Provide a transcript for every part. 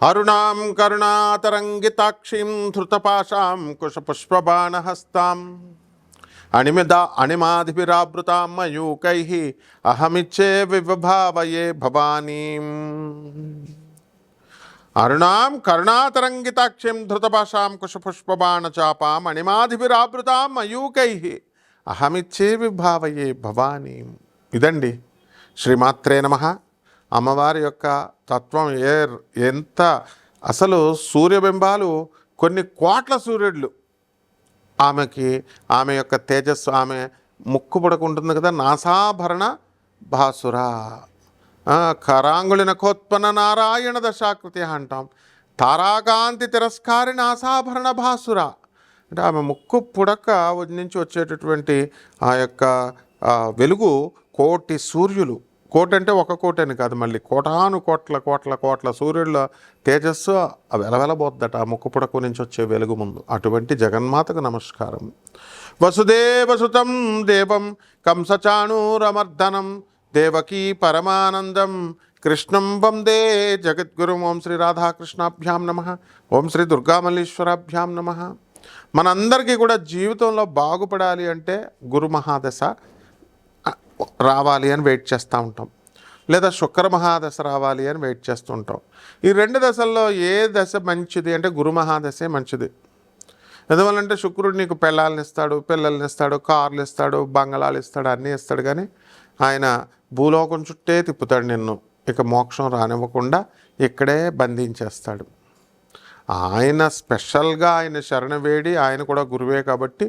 అరుణాం కరుణాతరంగితాక్షిం ధృతపాశాం కుశపుష్పబాణహస్తాం అణిమాదిభిరావృతాం మయూకైః అహమిచ్చే విభావయే భవానీం. అరుణాం కరుణాతరంగితాక్షిం ధృతపాశాం కుశపుష్పబాణచాపాం అణిమాదిభిరావృతాం మయూకైః అహమిచ్చే విభావయే భవానీం. ఇదండి శ్రీమాత్రే నమః. అమ్మవారి యొక్క తత్వం ఎంత అసలు సూర్యబింబాలు కొన్ని కోట్ల సూర్యుళ్ళు ఆమె యొక్క తేజస్సు, ఆమె ముక్కు పుడకుంటుంది కదా, నాసాభరణ భాసుర కరాంగుళి నఖోత్పన్న నారాయణ దశాకృతి అంటాం. తారాకాంతి తిరస్కారి నాసాభరణ భాసుర అంటే ఆమె ముక్కు పుడక నుంచి వచ్చేటటువంటి ఆ యొక్క వెలుగు కోటి సూర్యులు, కోటి అంటే ఒక కోటి అని కాదు, మళ్ళీ కోటాను కోట్ల కోట్ల కోట్ల సూర్యుల తేజస్సు వెలవెలబోద్దట ఆ ముక్కు పుడకు నుంచి వచ్చే వెలుగు ముందు. అటువంటి జగన్మాతకు నమస్కారం. వసుదేవసుతం దేవం కంసచాణూరమర్దనం దేవకీ పరమానందం కృష్ణం వందే జగద్గురుం. ఓం శ్రీ రాధాకృష్ణాభ్యాం నమః. ఓం శ్రీ దుర్గామల్లీశ్వరాభ్యాం నమః. మనందరికీ కూడా జీవితంలో బాగుపడాలి అంటే గురు మహాదశ రావాలి అని వెయిట్ చేస్తూ ఉంటాం, లేదా శుక్ర మహాదశ రావాలి అని వెయిట్ చేస్తూ ఉంటాం. ఈ రెండు దశల్లో ఏ దశ మంచిది అంటే గురు మహాదశే మంచిది. ఎందువల్లంటే శుక్రుడు నీకు పిల్లల్ని ఇస్తాడు, కార్లు ఇస్తాడు, బంగళాలు ఇస్తాడు, అన్నీ ఇస్తాడు. కానీ ఆయన భూలోకం చుట్టే తిప్పుతాడు నిన్ను. ఇక మోక్షం రానివ్వకుండా ఇక్కడే బంధించేస్తాడు. ఆయన స్పెషల్గా ఆయన శరణ వేడి, ఆయన కూడా గురువే కాబట్టి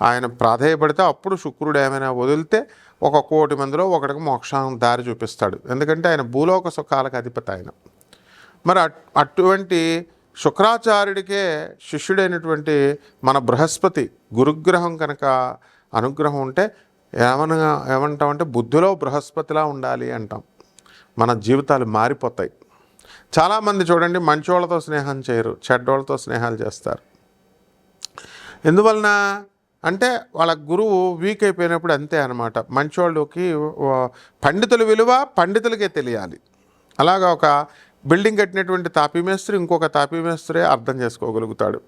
ఆయన ప్రాధేయపడితే అప్పుడు శుక్రుడు ఏమైనా వదిలితే 1,00,00,000 మందిలో ఒకటికి మోక్షం దారి చూపిస్తాడు. ఎందుకంటే ఆయన భూలోక సుఖాలకు అధిపతి ఆయన. మరి అటువంటి శుక్రాచార్యుడికే శిష్యుడైనటువంటి మన బృహస్పతి గురుగ్రహం కనుక అనుగ్రహం ఉంటే ఏమంటామంటే బుద్ధిలో బృహస్పతిలా ఉండాలి అంటాం. మన జీవితాలు మారిపోతాయి. చాలామంది చూడండి మంచోళ్ళతో స్నేహం చేయరు, చెడ్డోళ్ళతో స్నేహాలు చేస్తారు. ఎందువలన అంటే వాళ్ళ గురువు వీక్ అయిపోయినప్పుడు అంతే అనమాట. మంచోళ్ళకి పండితుల విలువ పండితులకే తెలియాలి. అలాగా ఒక బిల్డింగ్ కట్టినటువంటి తాపీమేస్త్రి ఇంకొక తాపీమేస్త్రే అర్థం చేసుకోగలుగుతాడు.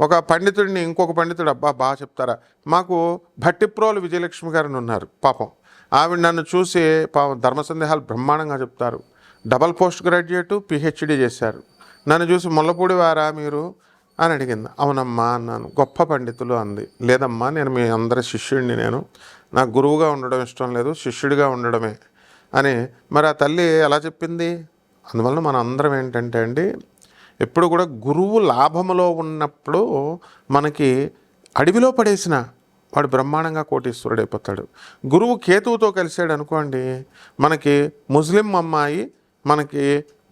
ఒక పండితుడిని ఇంకొక పండితుడు అబ్బా బాగా చెప్తారా. మాకు భట్టిప్రోలు విజయలక్ష్మి గారిని ఉన్నారు పాపం. ఆవిడ నన్ను చూసి పాపం ధర్మ సందేహాలు బ్రహ్మాండంగా చెప్తారు. డబల్ పోస్ట్ గ్రాడ్యుయేటు, పిహెచ్డి చేశారు. నన్ను చూసి ముల్లపూడి వారా మీరు అని అడిగింది. అవునమ్మా అన్నాను. గొప్ప పండితులు అంది. లేదమ్మా నేను మీ అందరి శిష్యుడిని, నాకు గురువుగా ఉండడం ఇష్టం లేదు, శిష్యుడిగా ఉండడమే అని. మరి ఆ తల్లి ఎలా చెప్పింది? అందువలన మన అందరం ఏంటంటే అండి, ఎప్పుడు కూడా గురువు లాభములో ఉన్నప్పుడు మనకి అడవిలో పడేసిన వాడు బ్రహ్మాండంగా కోటీశ్వరుడైపోతాడు. గురువు కేతువుతో కలిసాడు అనుకోండి, మనకి ముస్లిం అమ్మాయి మనకి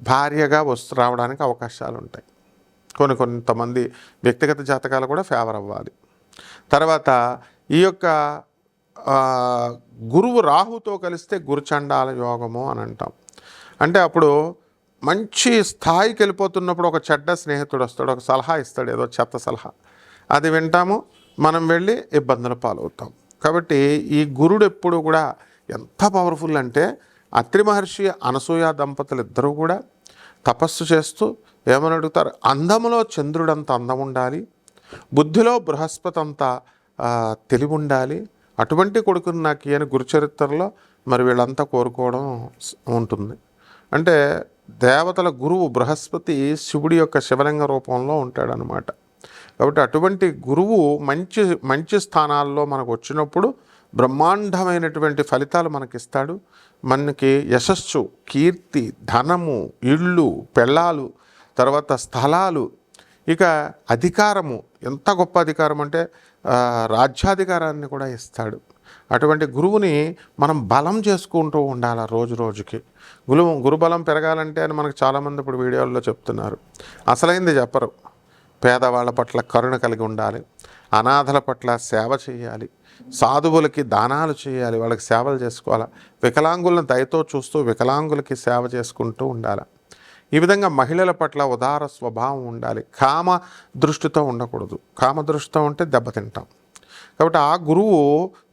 భార్యగా రావడానికి అవకాశాలు ఉంటాయి. కొంతమంది వ్యక్తిగత జాతకాలు కూడా ఫేవర్ అవ్వాలి. తర్వాత ఈ యొక్క గురువు రాహుతో కలిస్తే గురుచండాల యోగము అని అంటాం. అంటే అప్పుడు మంచి స్థాయికి వెళ్ళిపోతున్నప్పుడు ఒక చెడ్డ స్నేహితుడు వస్తాడు, ఒక సలహా ఇస్తాడు, ఏదో చెత్త సలహా, అది వింటాము, మనం వెళ్ళి ఇబ్బందుల పాలవుతాం. కాబట్టి ఈ గురుడు ఎప్పుడు కూడా ఎంత పవర్ఫుల్ అంటే అత్రి మహర్షి అనసూయ దంపతులు ఇద్దరూ కూడా తపస్సు చేస్తూ ఏమని అడుగుతారు, అందములో చంద్రుడంత అందం ఉండాలి, బుద్ధిలో బృహస్పతి అంత తెలివి ఉండాలి, అటువంటి కొడుకుని నాకు అని గురుచరిత్రలో మరి వీళ్ళంతా కోరుకోవడం ఉంటుంది. అంటే దేవతల గురువు బృహస్పతి శివుడి యొక్క శివలింగ రూపంలో ఉంటాడనమాట. కాబట్టి అటువంటి గురువు మంచి స్థానాల్లో మనకు వచ్చినప్పుడు బ్రహ్మాండమైనటువంటి ఫలితాలు మనకిస్తాడు. మనకి యశస్సు, కీర్తి, ధనము, ఇళ్ళు, పెళ్ళాలు, తర్వాత స్థలాలు, ఇక అధికారము. ఎంత గొప్ప అధికారం అంటే రాజ్యాధికారాన్ని కూడా ఇస్తాడు. అటువంటి గురువుని మనం బలం చేసుకుంటూ ఉండాలి రోజు రోజుకి. గురుబలం పెరగాలంటే అని మనకు చాలామంది ఇప్పుడు వీడియోల్లో చెప్తున్నారు. అసలైంది చెప్పరు. పేదవాళ్ళ పట్ల కరుణ కలిగి ఉండాలి, అనాథల పట్ల సేవ చేయాలి, సాధువులకి దానాలు చేయాలి, వాళ్ళకి సేవలు చేసుకోవాలి, వికలాంగులను దయతో చూస్తూ వికలాంగులకి సేవ చేసుకుంటూ ఉండాలి. ఈ విధంగా మహిళల పట్ల ఉదార స్వభావం ఉండాలి. కామ దృష్టితో ఉండకూడదు. కామ దృష్టితో ఉంటే దెబ్బతింటాం. కాబట్టి ఆ గురువు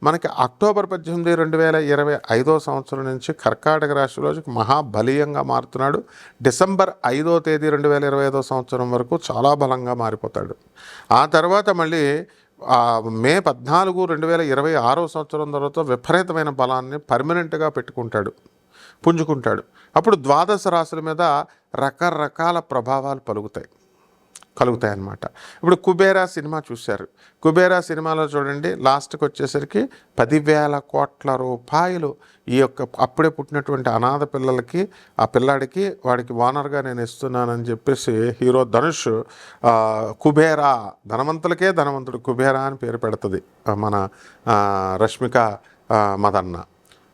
మనకి అక్టోబర్ 18, 2025 సంవత్సరం నుంచి కర్కాటక రాశిలోకి మహాబలీయంగా మారుతున్నాడు. డిసెంబర్ 5వ తేదీ 2025 సంవత్సరం వరకు చాలా బలంగా మారిపోతాడు. ఆ తర్వాత మళ్ళీ మే 14, 2026 సంవత్సరం తర్వాత విపరీతమైన బలాన్ని పర్మనెంట్గా పెట్టుకుంటాడు, పుంజుకుంటాడు. అప్పుడు ద్వాదశ రాశుల మీద రకరకాల ప్రభావాలు కలుగుతాయి అన్నమాట. ఇప్పుడు కుబేరా సినిమా చూశారు. కుబేరా సినిమాలో చూడండి, లాస్ట్కి వచ్చేసరికి 10,000 కోట్ల రూపాయలు ఈ యొక్క అప్పుడే పుట్టినటువంటి అనాథ పిల్లలకి, ఆ పిల్లాడికి వాడికి ఓనర్గా నేను ఇస్తున్నానని చెప్పేసి హీరో ధనుష్ కుబేరా, ధనవంతులకే ధనవంతుడు కుబేరా అని పేరు పెడుతుంది మన రష్మిక మదన్న.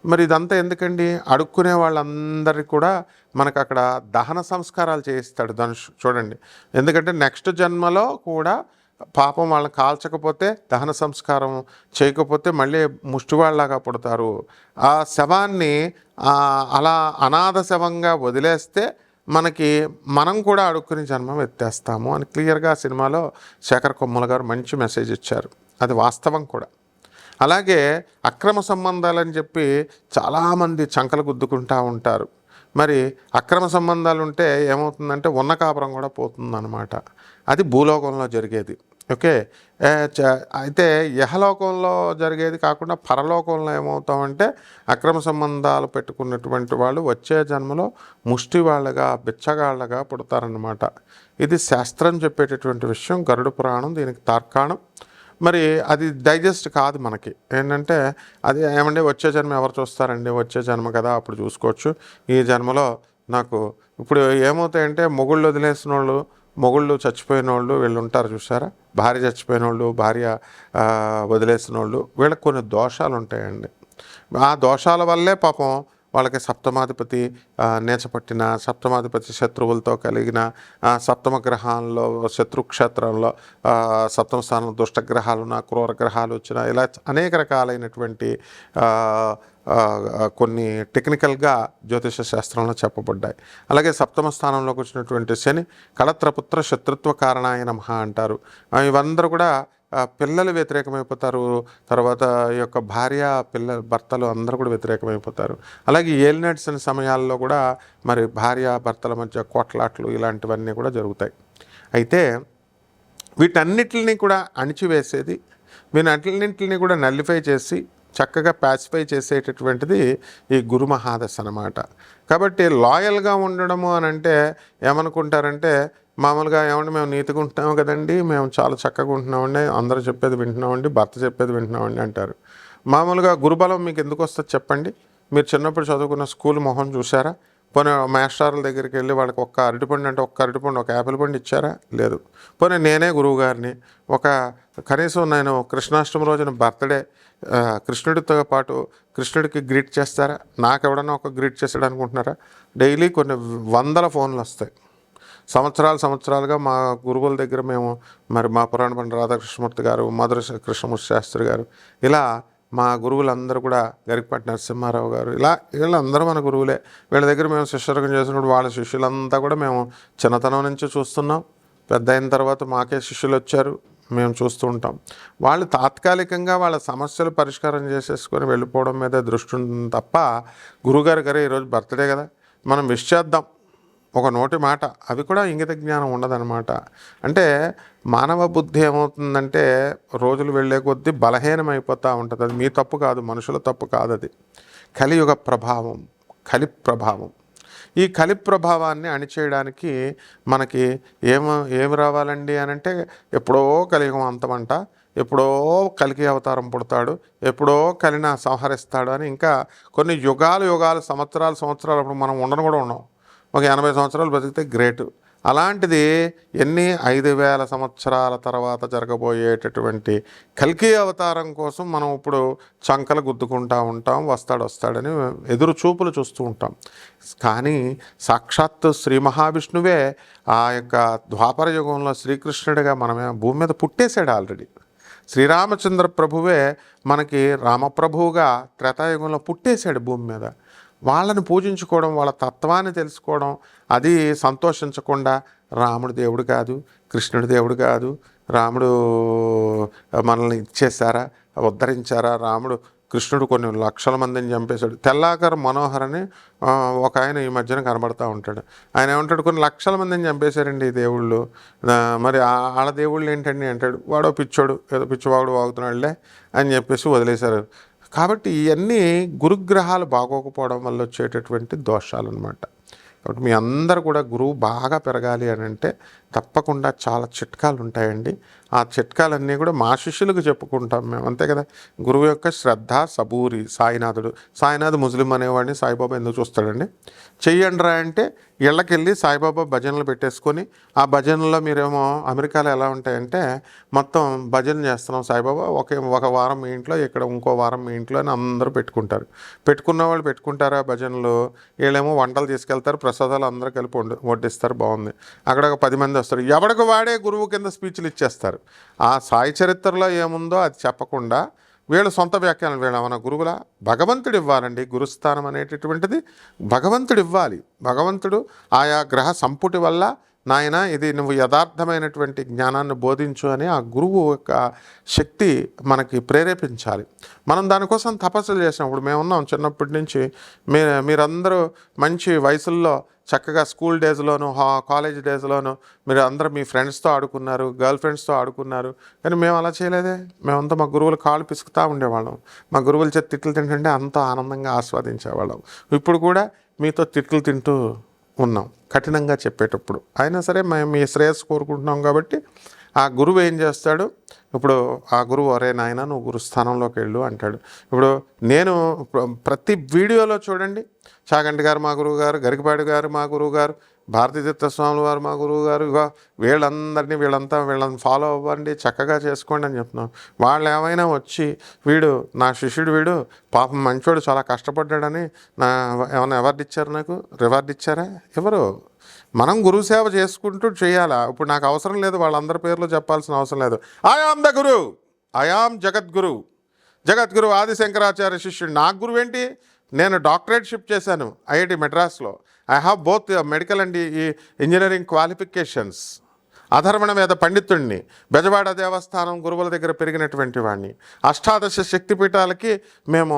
మరి ఇదంతా ఎందుకండి? అడుక్కునే వాళ్ళందరికీ కూడా మనకు అక్కడ దహన సంస్కారాలు చేయిస్తాడు ధనుష్. చూడండి, ఎందుకంటే నెక్స్ట్ జన్మలో కూడా పాపం వాళ్ళని కాల్చకపోతే, దహన సంస్కారం చేయకపోతే మళ్ళీ ముష్టివాళ్ళలాగా పుడతారు. ఆ శవాన్ని అలా అనాథ శవంగా వదిలేస్తే మనం కూడా అడుక్కుని జన్మం ఎత్తేస్తాము అని క్లియర్గా సినిమాలో శేఖర్ కొమ్మల గారు మంచి మెసేజ్ ఇచ్చారు. అది వాస్తవం కూడా. అలాగే అక్రమ సంబంధాలని చెప్పి చాలామంది చంకలు గుద్దుకుంటూ ఉంటారు. మరి అక్రమ సంబంధాలు ఉంటే ఏమవుతుందంటే ఉన్న కాపురం కూడా పోతుందన్నమాట. అది భూలోకంలో జరిగేది. ఓకే, అయితే యహలోకంలో జరిగేది కాకుండా పరలోకంలో ఏమవుతామంటే అక్రమ సంబంధాలు పెట్టుకున్నటువంటి వాళ్ళు వచ్చే జన్మలో ముష్టి వాళ్ళగా, బిచ్చగాళ్ళగా పుడతారన్నమాట. ఇది శాస్త్రం చెప్పేటటువంటి విషయం. గరుడ పురాణం దీనికి తార్కాణం. మరి అది డైజెస్ట్ కాదు మనకి. ఏంటంటే అది ఏమంటే వచ్చే జన్మ ఎవరు చూస్తారండి, వచ్చే జన్మ కదా అప్పుడు చూసుకోవచ్చు. ఈ జన్మలో నాకు ఇప్పుడు ఏమవుతాయంటే మొగుళ్ళు వదిలేసిన వాళ్ళు, మొగుళ్ళు చచ్చిపోయిన వాళ్ళు వీళ్ళు ఉంటారు చూసారా, భార్య చచ్చిపోయిన వాళ్ళు, భార్య వదిలేసిన వాళ్ళు, వీళ్ళకి కొన్ని దోషాలు ఉంటాయండి. ఆ దోషాల వల్లే పాపం వాళ్ళకి సప్తమాధిపతి నేచపట్టిన, సప్తమాధిపతి శత్రువులతో కలిగిన, సప్తమ గ్రహాల్లో శత్రుక్షేత్రంలో సప్తమ స్థానంలో దుష్టగ్రహాలున్న, క్రూర గ్రహాలు వచ్చిన, ఇలా అనేక రకాలైనటువంటి కొన్ని టెక్నికల్గా జ్యోతిష శాస్త్రంలో చెప్పబడ్డాయి. అలాగే సప్తమ స్థానంలోకి వచ్చినటువంటి శని కళత్రపుత్ర శత్రుత్వ కారణాయ నమః అంటారు. ఇవందరూ కూడా పిల్లలు వ్యతిరేకమైపోతారు. తర్వాత ఈ యొక్క భర్తలు అందరూ కూడా వ్యతిరేకమైపోతారు. అలాగే ఏలినట్స్ సమయాల్లో కూడా మరి భార్య భర్తల మధ్య కోట్లాట్లు ఇలాంటివన్నీ కూడా జరుగుతాయి. అయితే వీటన్నిటిని కూడా అణిచివేసేది, వీటన్నింటిని కూడా నల్లిఫై చేసి చక్కగా ప్యాసిఫై చేసేటటువంటిది ఈ గురు మహాదశ అన్నమాట. కాబట్టి లాయల్గా ఉండడము అని అంటే ఏమనుకుంటారంటే, మామూలుగా ఏమంటే మేము నీతిగా ఉంటున్నాము కదండి, మేము చాలా చక్కగా ఉంటున్నామండి, అందరూ చెప్పేది వింటున్నామండి, భర్త చెప్పేది వింటున్నామండి అంటారు. మామూలుగా గురుబలం మీకు ఎందుకు వస్తుంది చెప్పండి? మీరు చిన్నప్పుడు చదువుకున్న స్కూల్ మొహం చూసారా? పోనీ మాస్టర్ల దగ్గరికి వెళ్ళి వాళ్ళకి ఒక్క అరటిపండు అంటే ఒక్క అరటిపండు, ఒక యాపిల్ పండు ఇచ్చారా? లేదు. పోనీ నేనే గురువు గారిని కనీసం నేను కృష్ణాష్టమి రోజున బర్త్డే కృష్ణుడితో పాటు కృష్ణుడికి గ్రీట్ చేస్తారా? నాకెవడన్నా ఒక గ్రీట్ చేస్తాడు అనుకుంటున్నారా? డైలీ కొన్ని వందల ఫోన్లు వస్తాయి. సంవత్సరాలుగా మా గురువుల దగ్గర మేము మరి మా పురాణ పండిత రాధాకృష్ణమూర్తి గారు, మధుర కృష్ణమూర్తి శాస్త్రి గారు, ఇలా మా గురువులందరూ కూడా గరికపాటి నరసింహారావు గారు, ఇలా వీళ్ళందరూ మన గురువులే. వీళ్ళ దగ్గర మేము శిష్యర్గం చేసినప్పుడు వాళ్ళ శిష్యులంతా కూడా మేము చిన్నతనం నుంచి చూస్తున్నాం. పెద్ద అయిన తర్వాత మాకే శిష్యులు వచ్చారు, మేము చూస్తూ ఉంటాం. వాళ్ళు తాత్కాలికంగా వాళ్ళ సమస్యలు పరిష్కారం చేసేసుకొని వెళ్ళిపోవడం మీద దృష్టి ఉంటుంది తప్ప, గురుగారు ఈరోజు బర్త్డే కదా మనం విష్ చేద్దాం ఒక నోటి మాట, అవి కూడా ఇంగిత జ్ఞానం ఉండదన్నమాట. అంటే మానవ బుద్ధి ఏమవుతుందంటే రోజులు వెళ్ళే కొద్దీ బలహీనమైపోతూ ఉంటుంది. అది మీ తప్పు కాదు, మనుషుల తప్పు కాదు, అది కలియుగ ప్రభావం, కలి ప్రభావం. ఈ కలి ప్రభావాన్ని అణిచేయడానికి మనకి ఏమి రావాలండి అని అంటే, ఎప్పుడో కలియుగం అంతమంట, ఎప్పుడో కలికి అవతారం పుడతాడు, ఎప్పుడో కలిని సంహరిస్తాడు అని ఇంకా కొన్ని యుగాలు సంవత్సరాలు అప్పుడు మనం ఉండను కూడా ఉండం. ఒక 80 సంవత్సరాలు బతికితే గ్రేటు. అలాంటిది 5,000 సంవత్సరాల తర్వాత జరగబోయేటటువంటి కల్కి అవతారం కోసం మనం ఇప్పుడు చంకలు గుద్దుకుంటూ ఉంటాం, వస్తాడని ఎదురు చూపులు చూస్తూ ఉంటాం. కానీ సాక్షాత్తు శ్రీ మహావిష్ణువే ఆ యొక్క ద్వాపర యుగంలో శ్రీకృష్ణుడిగా మనమే భూమి మీద పుట్టేశాడు ఆల్రెడీ. శ్రీరామచంద్ర ప్రభువే మనకి రామప్రభువుగా త్రేతాయుగంలో పుట్టేశాడు భూమి మీద. వాళ్ళని పూజించుకోవడం, వాళ్ళ తత్వాన్ని తెలుసుకోవడం, అది సంతోషించకుండా రాముడు దేవుడు కాదు, కృష్ణుడు దేవుడు కాదు, రాముడు మనల్ని ఇచ్చేసారా, ఉద్ధరించారా, రాముడు కృష్ణుడు కొన్ని లక్షల మందిని చంపేశాడు. తెల్లాకర్ మనోహర్ అని ఒక ఆయన ఈ మధ్యన కనబడుతూ ఉంటాడు. ఆయన ఏమంటాడు, కొన్ని లక్షల మందిని చంపేశారండి ఈ దేవుళ్ళు, మరి వాళ్ళ దేవుళ్ళు ఏంటండి అంటాడు. వాడో పిచ్చోడు, ఏదో పిచ్చివాడు వాగుతున్నాడులే అని చెప్పేసి వదిలేశారు. కాబట్టి ఇవన్నీ గురుగ్రహాలు బాగోకపోవడం వల్ల వచ్చేటటువంటి దోషాలు అన్నమాట. కాబట్టి మీ అందరు కూడా గురువు బాగా పెరగాలి అని అంటే తప్పకుండా చాలా చిట్కాలు ఉంటాయండి. ఆ చిట్కాలన్నీ కూడా మా శిష్యులకు చెప్పుకుంటాం మేము, అంతే కదా. గురువు యొక్క శ్రద్ధ సబూరి. సాయినాథ్ ముస్లిం అనేవాడిని సాయిబాబా ఎందుకు చూస్తాడండి? చెయ్యండిరా అంటే ఇళ్ళకెళ్ళి సాయిబాబా భజనలు పెట్టేసుకొని, ఆ భజనలో మీరేమో అమెరికాలో ఎలా ఉంటాయంటే మొత్తం భజన చేస్తున్నాం సాయిబాబా, ఒక వారం మీ ఇంట్లో, ఇక్కడ ఇంకో వారం మీ ఇంట్లో అని అందరూ పెట్టుకుంటారు. పెట్టుకున్న వాళ్ళు పెట్టుకుంటారు ఆ భజనలు. వీళ్ళేమో వంటలు తీసుకెళ్తారు, ప్రసాదాలు అందరూ కలిపి వడ్డిస్తారు, బాగుంది. అక్కడ ఒక 10 మంది వస్తారు, ఎవడికి వాడే గురువు కింద స్పీచ్లు ఇచ్చేస్తారు. ఆ సాయి చరిత్రలో ఏముందో అది చెప్పకుండా వీళ్ళ సొంత వ్యాఖ్యానం. వీళ్ళ మన గురువుల భగవంతుడు ఇవ్వాలండి. గురుస్థానం అనేటటువంటిది భగవంతుడు ఇవ్వాలి. భగవంతుడు ఆయా గ్రహ సంపుటి వల్ల, నాయన ఇది నువ్వు యథార్థమైనటువంటి జ్ఞానాన్ని బోధించు అని ఆ గురువు యొక్క శక్తి మనకి ప్రేరేపించాలి. మనం దానికోసం తపస్సులు చేసినప్పుడు మేము ఉన్నాం చిన్నప్పటి నుంచి. మీరందరూ మంచి వయసుల్లో చక్కగా స్కూల్ డేస్లోను, కాలేజ్ డేస్లోను మీరు అందరూ మీ ఫ్రెండ్స్తో ఆడుకున్నారు, గర్ల్ ఫ్రెండ్స్తో ఆడుకున్నారు. కానీ మేము అలా చేయలేదే. మేమంతా మా గురువులు కాళ్ళు పిసుకుతూ ఉండేవాళ్ళం. మా గురువుల చేతి తిట్లు తింటుంటే అంత ఆనందంగా ఆస్వాదించేవాళ్ళం. ఇప్పుడు కూడా మీతో తిట్లు తింటూ ఉన్నాం కఠినంగా చెప్పేటప్పుడు. అయినా సరే మేము మీ శ్రేయస్సు కోరుకుంటున్నాం కాబట్టి ఆ గురువు ఏం చేస్తాడు, ఇప్పుడు ఆ గురువు అరే నాయన నువ్వు గురుస్థానంలోకి వెళ్ళు అంటాడు. ఇప్పుడు నేను ప్రతి వీడియోలో చూడండి, చాగంటి గారు మా గురువు గారు, గరికపాటి గారు మా గురువు గారు, భారతీతీర్థ స్వాముల వారు మా గురువు గారు, ఇగో వీళ్ళని ఫాలో అవ్వండి, చక్కగా చేసుకోండి అని చెప్తున్నాం. వాళ్ళు ఏమైనా వచ్చి వీడు నా శిష్యుడు, వీడు పాపం మంచోడు చాలా కష్టపడ్డాడని ఏమైనా అవార్డు ఇచ్చారు, నాకు రివార్డు ఇచ్చారా? ఎవరు? మనం గురువు సేవ చేసుకుంటూ చేయాలా. ఇప్పుడు నాకు అవసరం లేదు వాళ్ళందరి పేర్లు చెప్పాల్సిన అవసరం లేదు. I am the guru, I am Jagadguru, Jagadguru Adi Shankaracharya శిష్యుడు. నాకు గురువు ఏంటి? నేను డాక్టరేట్షిప్ చేశాను ఐఐటి మెడ్రాస్లో. I have both medical and uh engineering qualifications. Atharvana Veda పండితుడిని, Bezawada దేవస్థానం గురువుల దగ్గర పెరిగినటువంటి వాడిని. అష్టాదశ శక్తిపీఠాలకి మేము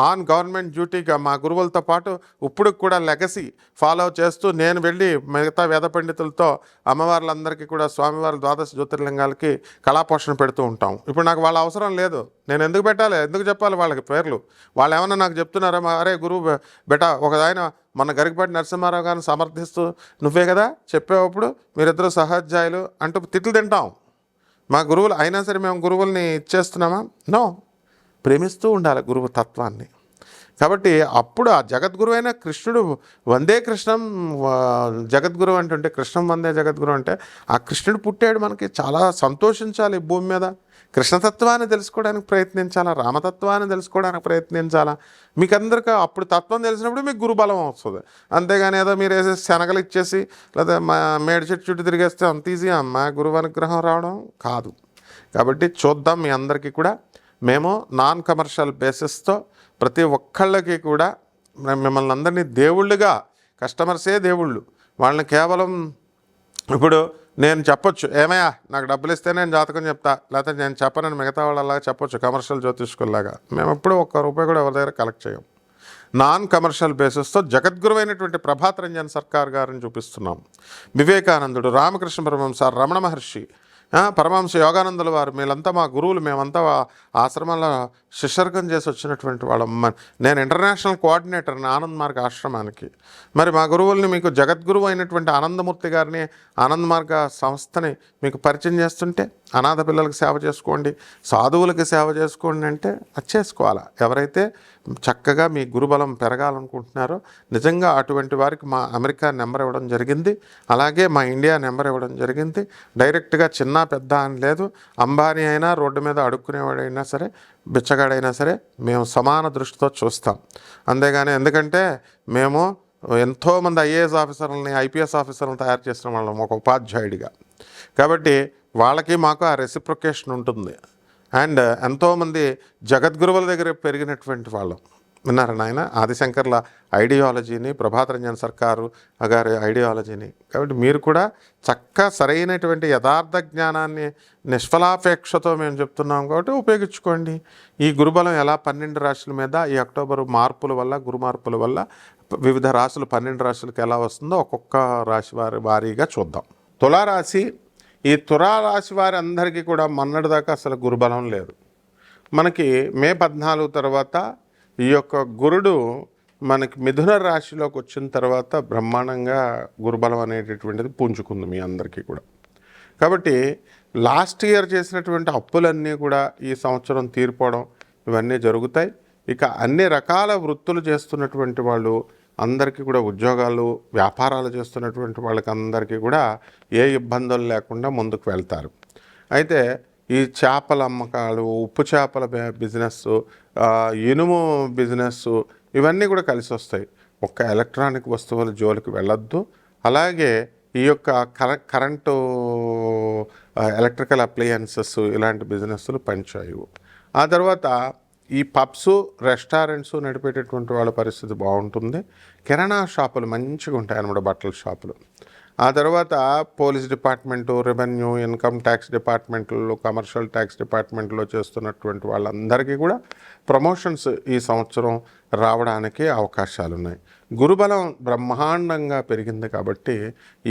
ఆన్ గవర్నమెంట్ డ్యూటీగా మా గురువులతో పాటు ఇప్పుడు కూడా లెగసీ ఫాలో చేస్తూ నేను వెళ్ళి మిగతా వేద పండితులతో అమ్మవార్లందరికీ కూడా స్వామివారి ద్వాదశ జ్యోతిర్లింగాలకి కళాపోషణ పెడుతూ ఉంటాం. ఇప్పుడు నాకు వాళ్ళ అవసరం లేదు. నేను ఎందుకు పెట్టాలి, ఎందుకు చెప్పాలి వాళ్ళకి పేర్లు? వాళ్ళు ఏమన్నా నాకు చెప్తున్నారా, అరే గురువు బెటా ఒక ఆయన మన గరికపాటి నరసింహారావు గారిని సమర్థిస్తూ నువ్వే కదా చెప్పేటప్పుడు మీరిద్దరూ సహాధ్యాయులు అంటూ తిట్లు తింటాం. మా గురువులు అయినా సరే మేము గురువుల్ని ఇచ్చేస్తున్నామా? నో, ప్రేమిస్తూ ఉండాలి గురువు తత్వాన్ని. కాబట్టి అప్పుడు ఆ జగద్గురు అయిన కృష్ణుడు వందే కృష్ణం జగద్గురు అంటుంటే, కృష్ణం వందే జగద్గురు అంటే ఆ కృష్ణుడు పుట్టాడు. మనకి చాలా సంతోషించాలి. భూమి మీద కృష్ణతత్వాన్ని తెలుసుకోవడానికి ప్రయత్నించాలా, రామతత్వాన్ని తెలుసుకోవడానికి ప్రయత్నించాలా. మీకు అందరికీ అప్పుడు తత్వం తెలిసినప్పుడు మీకు గురుబలం వస్తుంది. అంతేగాని ఏదో మీరు వేసేసి శనగలు ఇచ్చేసి లేదా మా మేడి చెట్టు చుట్టూ తిరిగేస్తే అంత ఈజీగా మా గురువు అనుగ్రహం రావడం కాదు. కాబట్టి చూద్దాం, మీ అందరికీ కూడా మేము నాన్ కమర్షియల్ బేసిస్తో ప్రతి ఒక్కళ్ళకి కూడా మిమ్మల్ని అందరినీ దేవుళ్ళుగా, కస్టమర్సే దేవుళ్ళు, వాళ్ళని కేవలం ఇప్పుడు నేను చెప్పొచ్చు, ఏమయ్యా నాకు డబ్బులు ఇస్తే నేను జాతకం చెప్తా, లేకపోతే నేను చెప్పనని మిగతా వాళ్ళలాగా చెప్పొచ్చు కమర్షియల్ జ్యోతిష్కుల్లాగా. మేము ఎప్పుడూ ₹1 కూడా ఎవరి దగ్గర కలెక్ట్ చేయం. నాన్ కమర్షియల్ బేసిస్తో జగద్గురువైనటువంటి ప్రభాత్ రంజన్ సర్కార్ గారిని చూపిస్తున్నాం. వివేకానందుడు, రామకృష్ణ పరమహంస, రమణ మహర్షి, పరమహంస యోగానందుల వారు, వీళ్ళంతా మా గురువులు. మేమంతా ఆశ్రమంలో శిష్యర్గం చేసి వచ్చినటువంటి వాళ్ళం. నేను ఇంటర్నేషనల్ కోఆర్డినేటర్ని ఆనంద్ మార్గ ఆశ్రమానికి. మరి మా గురువుల్ని మీకు జగద్గురువు అయినటువంటి ఆనందమూర్తి గారిని, ఆనంద్ మార్గ సంస్థని మీకు పరిచయం చేస్తుంటే, అనాథ పిల్లలకు సేవ చేసుకోండి, సాధువులకి సేవ చేసుకోండి అంటే అది చేసుకోవాలా. ఎవరైతే చక్కగా మీ గురుబలం పెరగాలనుకుంటున్నారో నిజంగా అటువంటి వారికి మా అమెరికా నెంబర్ ఇవ్వడం జరిగింది, అలాగే మా ఇండియా నెంబర్ ఇవ్వడం జరిగింది. డైరెక్ట్గా చిన్న పెద్ద అని లేదు. అంబానీ అయినా, రోడ్డు మీద అడుక్కునేవాడైనా సరే, బిచ్చగాడైనా సరే మేము సమాన దృష్టితో చూస్తాం. అంతేగాని ఎందుకంటే మేము ఎంతోమంది ఐఏఎస్ ఆఫీసర్లని, ఐపీఎస్ ఆఫీసర్లను తయారు చేసిన వాళ్ళం ఒక ఉపాధ్యాయుడిగా. కాబట్టి వాళ్ళకి మాకు ఆ రెసిప్రొకేషన్ ఉంటుంది. అండ్ ఎంతోమంది జగద్గురువుల దగ్గర పెరిగినటువంటి వాళ్ళం. విన్నారా నాయన? ఆదిశంకర్ల ఐడియాలజీని, ప్రభాత రంజన్ సర్కారు గారి ఐడియాలజీని. కాబట్టి మీరు కూడా సరైనటువంటి యథార్థ జ్ఞానాన్ని నిష్ఫలాపేక్షతో మేము చెప్తున్నాం కాబట్టి ఉపయోగించుకోండి. ఈ గురుబలం ఎలా 12 రాశుల మీద ఈ అక్టోబర్ మార్పుల వల్ల, గురు మార్పుల వల్ల వివిధ రాశులు 12 రాశులకు ఎలా వస్తుందో ఒక్కొక్క రాశి వారీగా చూద్దాం. తులారాశి. ఈ తులారాశి వారి అందరికీ కూడా మొన్నటిదాకా అసలు గురుబలం లేదు. మనకి మే 14 తర్వాత ఈ యొక్క గురుడు మనకి మిథున రాశిలోకి వచ్చిన తర్వాత బ్రహ్మాండంగా గురుబలం అనేటటువంటిది పుంజుకుంది మీ అందరికీ కూడా. కాబట్టి లాస్ట్ ఇయర్ చేసినటువంటి అప్పులన్నీ కూడా ఈ సంవత్సరం తీరిపోవడం ఇవన్నీ జరుగుతాయి. ఇక అన్ని రకాల వృత్తులు చేస్తున్నటువంటి వాళ్ళు అందరికీ కూడా, ఉద్యోగాలు వ్యాపారాలు చేస్తున్నటువంటి వాళ్ళకి అందరికీ కూడా ఏ ఇబ్బందులు లేకుండా ముందుకు వెళ్తారు. అయితే ఈ చేపల అమ్మకాలు, ఉప్పు చేపల బిజినెస్, ఇనుము బిజినెస్ ఇవన్నీ కూడా కలిసి వస్తాయి. ఒక్క ఎలక్ట్రానిక్ వస్తువుల జోలికి వెళ్ళొద్దు. అలాగే ఈ యొక్క కరెంటు ఎలక్ట్రికల్ అప్లయన్సెస్ ఇలాంటి బిజినెస్లు పనిచేయవు. ఆ తర్వాత ఈ పబ్స్, రెస్టారెంట్స్ నడిపేటటువంటి వాళ్ళ పరిస్థితి బాగుంటుంది. కిరాణా షాపులు మంచిగా ఉంటాయి అన్నమాట, బట్టల షాపులు. ఆ తర్వాత police department, revenue, income tax డిపార్ట్మెంట్లో, కమర్షియల్ ట్యాక్స్ డిపార్ట్మెంట్లో చేస్తున్నటువంటి వాళ్ళందరికీ కూడా ప్రమోషన్స్ ఈ సంవత్సరం రావడానికి అవకాశాలు ఉన్నాయి. గురుబలం బ్రహ్మాండంగా పెరిగింది కాబట్టి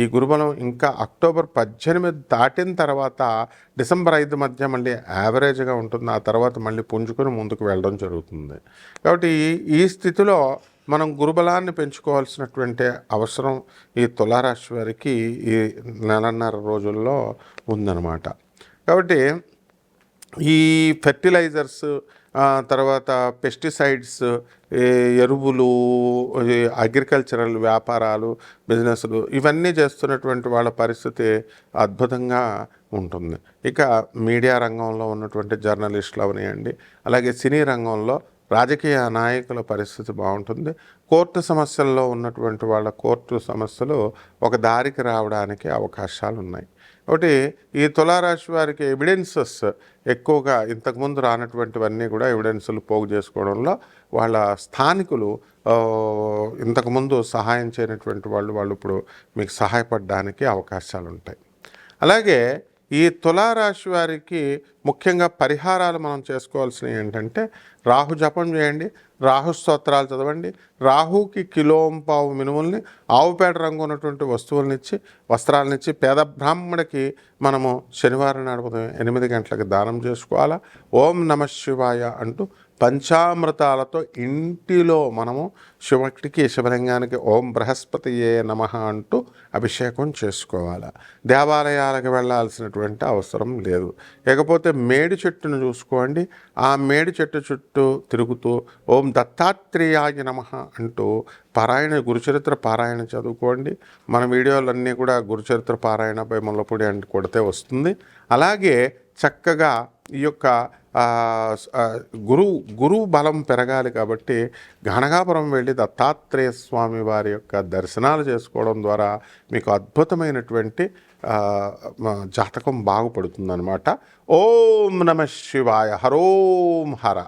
ఈ గురుబలం ఇంకా అక్టోబర్ 18 దాటిన తర్వాత డిసెంబర్ 5 మధ్య మళ్ళీ యావరేజ్గా ఉంటుంది. ఆ తర్వాత మళ్ళీ పుంజుకొని ముందుకు వెళ్ళడం జరుగుతుంది. కాబట్టి ఈ స్థితిలో మనం గురుబలాన్ని పెంచుకోవాల్సినటువంటి అవసరం ఈ తులారాశి వారికి ఈ నెలన్నర రోజుల్లో ఉందన్నమాట. కాబట్టి ఈ ఫెర్టిలైజర్స్, తర్వాత పెస్టిసైడ్స్, ఎరువులు, అగ్రికల్చరల్ వ్యాపారాలు, బిజినెస్లు ఇవన్నీ చేస్తున్నటువంటి వాళ్ళ పరిస్థితి అద్భుతంగా ఉంటుంది. ఇక మీడియా రంగంలో ఉన్నటువంటి జర్నలిస్టులు అవనియండి, అలాగే సినీ రంగంలో రాజకీయ నాయకుల పరిస్థితి బాగుంటుంది. కోర్టు సమస్యల్లో ఉన్నటువంటి వాళ్ళ కోర్టు సమస్యలు ఒక దారికి రావడానికి అవకాశాలు ఉన్నాయి. ఒకటి ఈ తులారాశి వారికి ఎవిడెన్సెస్ ఎక్కువగా ఇంతకుముందు రానటువంటివన్నీ కూడా ఎవిడెన్సులు పోగు చేసుకోవడంలో వాళ్ళ స్థానికులు ఇంతకుముందు సహాయం చేయనటువంటి వాళ్ళు ఇప్పుడు మీకు సహాయపడడానికి అవకాశాలు ఉంటాయి. అలాగే ఈ తులారాశి వారికి ముఖ్యంగా పరిహారాలు మనం చేసుకోవాల్సినవి ఏంటంటే, రాహు జపం చేయండి, రాహు స్తోత్రాలు చదవండి, రాహుకి కిలోంపావు మినుముల్ని, ఆవుపేట రంగు ఉన్నటువంటి వస్తువులనిచ్చి, వస్త్రాలనిచ్చి పేద బ్రాహ్మణికి మనము శనివారం నాడు ఉదయం 8 గంటలకు దానం చేసుకోవాలా. ఓం నమః శివాయ అంటూ పంచామృతాలతో ఇంటిలో మనము శివుడికి, శివలింగానికి ఓం బృహస్పతియే నమః అంటూ అభిషేకం చేసుకోవాలి. దేవాలయాలకు వెళ్ళాల్సినటువంటి అవసరం లేదు. ఇకపోతే మేడి చెట్టును చూసుకోండి. ఆ మేడి చెట్టు చుట్టూ తిరుగుతూ ఓం దత్తాత్రేయాయ నమః అంటూ గురుచరిత్ర పారాయణ చదువుకోండి. మన వీడియోలన్నీ కూడా గురుచరిత్ర పారాయణపై ముల్లపూడి అని కొడితే వస్తుంది. అలాగే చక్కగా ఈ యొక్క గురువు బలం పెరగాలి కాబట్టి గణగాపురం వెళ్ళి దత్తాత్రేయ స్వామి వారి యొక్క దర్శనాలు చేసుకోవడం ద్వారా మీకు అద్భుతమైనటువంటి జాతకం బాగుపడుతుందన్నమాట. ఓం నమః శివాయ. హరోం హర.